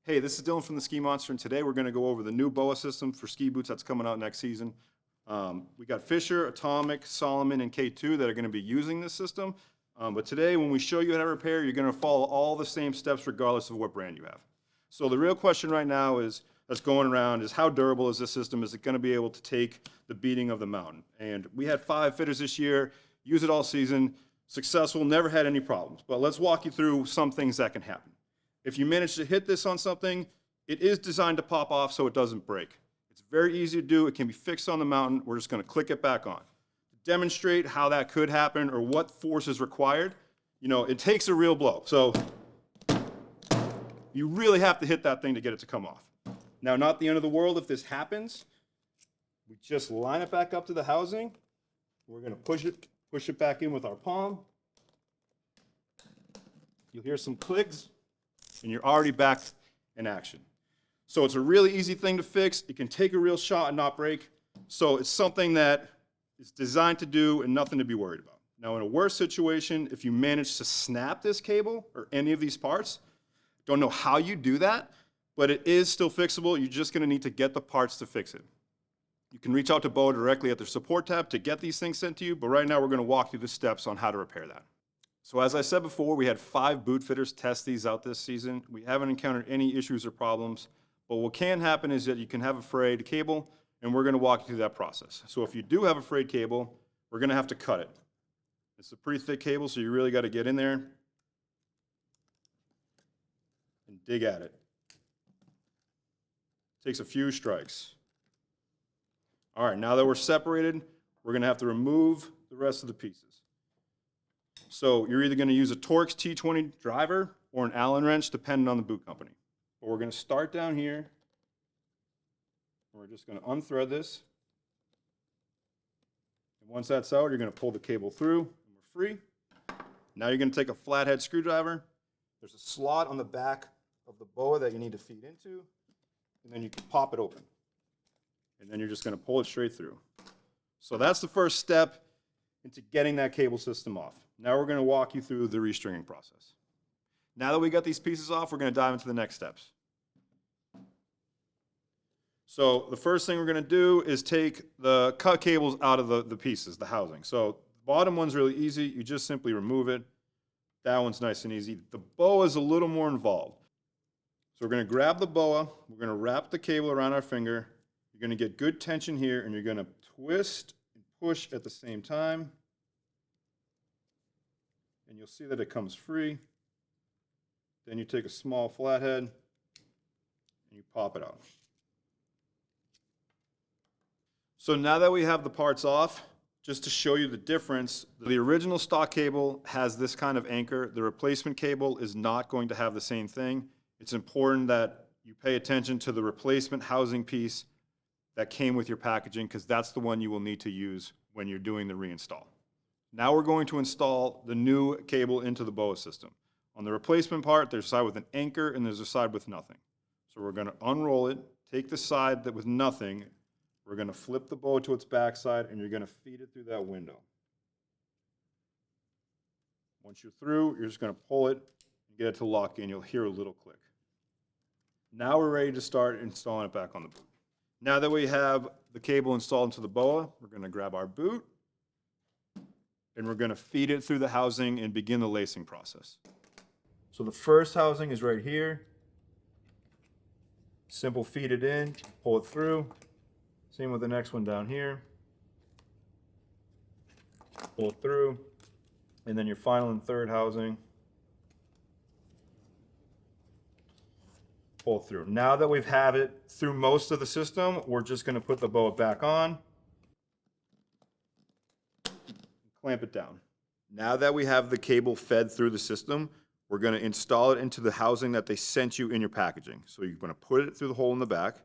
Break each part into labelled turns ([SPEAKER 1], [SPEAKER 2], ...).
[SPEAKER 1] Hey, this is Dylan from the Ski Monster, and today we're going to go over the new BOA system for ski boots that's coming out next season. We got Fisher, Atomic, Solomon, and K2 that are going to be using this system. But today, when we show you how to repair, you're going to follow all the same steps regardless of what brand you have. So the real question right now that's going around is how durable is this system? Is it going to be able to take the beating of the mountain? And we had 5 fitters this year, use it all season, successful, never had any problems. But let's walk you through some things that can happen. If you manage to hit this on something, it is designed to pop off so it doesn't break. It's very easy to do. It can be fixed on the mountain. We're just going to click it back on. To demonstrate how that could happen or what force is required, it takes a real blow. So you really have to hit that thing to get it to come off. Now, not the end of the world if this happens. We just line it back up to the housing. We're going to push it back in with our palm. You'll hear some clicks, and you're already back in action. So it's a really easy thing to fix. It can take a real shot and not break. So it's something that is designed to do and nothing to be worried about. Now, in a worse situation, if you manage to snap this cable or any of these parts, don't know how you do that, but it is still fixable. You're just going to need to get the parts to fix it. You can reach out to BOA directly at their support tab to get these things sent to you, but right now we're going to walk through the steps on how to repair that. So as I said before, we had 5 boot fitters test these out this season. We haven't encountered any issues or problems, but what can happen is that you can have a frayed cable, and we're going to walk you through that process. So if you do have a frayed cable, we're going to have to cut it. It's a pretty thick cable, so you really got to get in there and dig at it. Takes a few strikes. All right, now that we're separated, we're going to have to remove the rest of the pieces. So you're either going to use a Torx T20 driver or an Allen wrench, depending on the boot company. But we're going to start down here. We're just going to unthread this. And once that's out, you're going to pull the cable through, and we're free. Now you're going to take a flathead screwdriver. There's a slot on the back of the BOA that you need to feed into, and then you can pop it open. And then you're just going to pull it straight through. So that's the first step into getting that cable system off. Now we're going to walk you through the restringing process. Now that we got these pieces off, we're going to dive into the next steps. So the first thing we're going to do is take the cut cables out of the pieces, the housing. So the bottom one's really easy. You just simply remove it. That one's nice and easy. The BOA is a little more involved. So we're going to grab the BOA. We're going to wrap the cable around our finger. You're going to get good tension here, and you're going to twist and push at the same time. And you'll see that it comes free. Then you take a small flathead and you pop it out. So now that we have the parts off, just to show you the difference, the original stock cable has this kind of anchor. The replacement cable is not going to have the same thing. It's important that you pay attention to the replacement housing piece that came with your packaging, because that's the one you will need to use when you're doing the reinstall. Now we're going to install the new cable into the BOA system. On the replacement part, there's a side with an anchor and there's a side with nothing. So we're going to unroll it, take the side that with nothing, we're going to flip the BOA to its backside, and you're going to feed it through that window. Once you're through, you're just going to pull it and get it to lock in. You'll hear a little click. Now we're ready to start installing it back on the boot. Now that we have the cable installed into the BOA, we're going to grab our boot, and we're going to feed it through the housing and begin the lacing process. So the first housing is right here. Simple feed it in, pull it through. Same with the next one down here. Pull it through. And then your final and third housing. Pull it through. Now that we've had it through most of the system, we're just going to put the BOA back on. Clamp it down. Now that we have the cable fed through the system, we're going to install it into the housing that they sent you in your packaging. So you're going to put it through the hole in the back,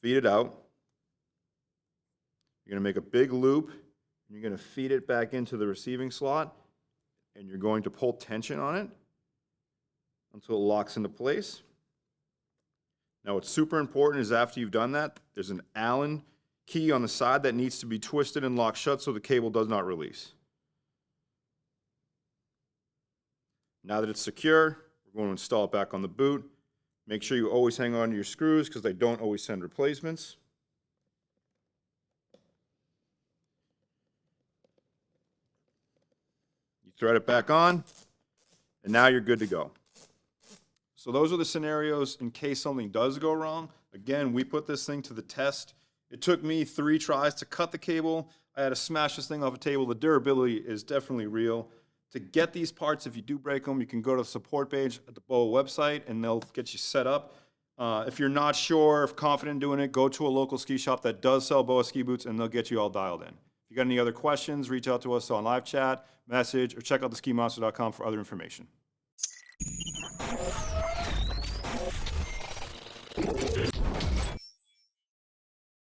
[SPEAKER 1] feed it out. You're going to make a big loop, and you're going to feed it back into the receiving slot, and you're going to pull tension on it until it locks into place. Now what's super important is after you've done that, there's an Allen key on the side that needs to be twisted and locked shut so the cable does not release. Now that it's secure, we're going to install it back on the boot. Make sure you always hang on to your screws because they don't always send replacements. You thread it back on, and now you're good to go. So those are the scenarios in case something does go wrong. Again, we put this thing to the test. It took me 3 tries to cut the cable. I had to smash this thing off a table. The durability is definitely real. To get these parts, if you do break them, you can go to the support page at the BOA website, and they'll get you set up. If you're not sure, if confident in doing it, go to a local ski shop that does sell BOA ski boots, and they'll get you all dialed in. If you got any other questions, reach out to us on live chat, message, or check out theskimonster.com for other information.